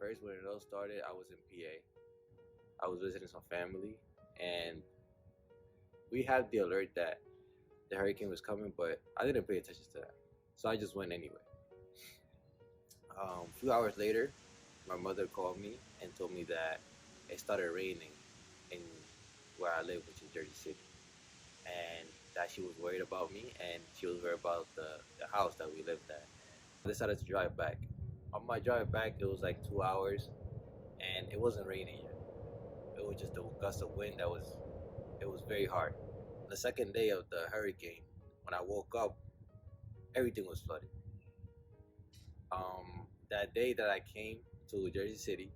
First, when it all started, I was in PA. I was visiting some family, and we had the alert that the hurricane was coming, but I didn't pay attention to that, so I just went anyway. A few hours later, my mother called me and told me that it started raining in where I live, which is Jersey City, and that she was worried about me and she was worried about the house that we lived at. I decided to drive back. On my drive back, it was like 2 hours, and it wasn't raining yet. It was just a gust of wind it was very hard. The second day of the hurricane, when I woke up, everything was flooded. That day that I came to Jersey City,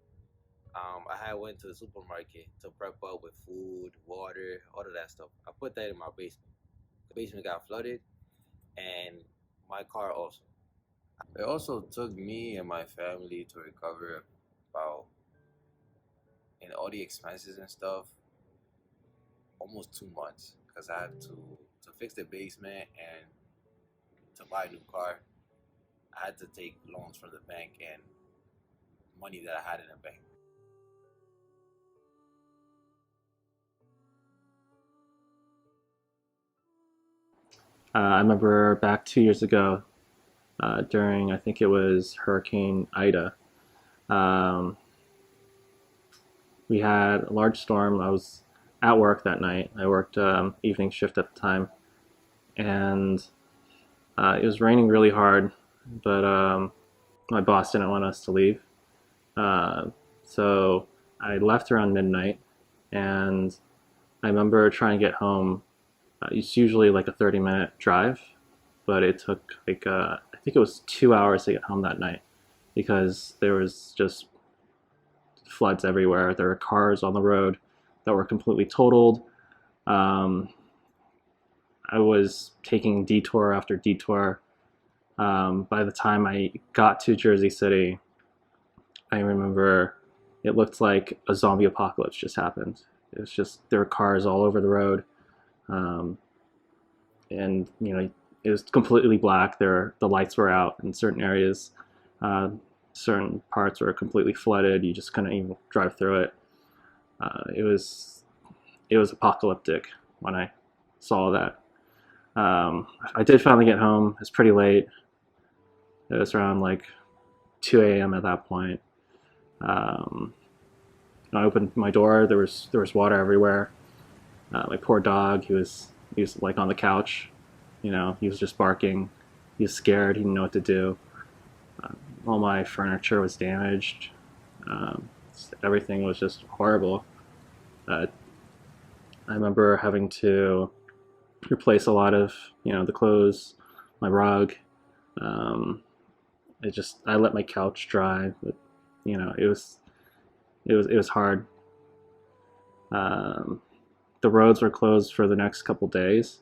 I had went to the supermarket to prep up with food, water, all of that stuff. I put that in my basement. The basement got flooded, and my car also. It also took me and my family to recover about, and all the expenses and stuff, almost 2 months because I had to fix the basement and to buy a new car. I had to take loans from the bank and money that I had in the bank. I remember back 2 years ago, during I think it was Hurricane Ida. Um, we had a large storm. I was at work that night. I worked evening shift at the time, and it was raining really hard. But my boss didn't want us to leave, uh, so I left around midnight. And I remember trying to get home. It's usually like a 30-minute drive, but it took like I think it was 2 hours to get home that night because there was just floods everywhere. There were cars on the road that were completely totaled. Um, I was taking detour after detour. By the time I got to Jersey City, I remember it looked like a zombie apocalypse just happened. It was just there were cars all over the road, um, and it was completely black. The lights were out in certain areas. Uh, Certain parts were completely flooded. You just couldn't even drive through it. It was apocalyptic when I saw that. I did finally get home. It was pretty late. It was around like 2 a.m. at that point. Um, I opened my door. There was water everywhere. My poor dog. He was like on the couch. He was just barking. He was scared. He didn't know what to do. Uh, all my furniture was damaged. Um, Everything was just horrible. Uh, I remember having to replace a lot of the clothes, my rug. Um, I let my couch dry, but it was hard. Um, the roads were closed for the next couple days,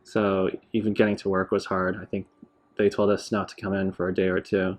so even getting to work was hard. I think they told us not to come in for a day or two.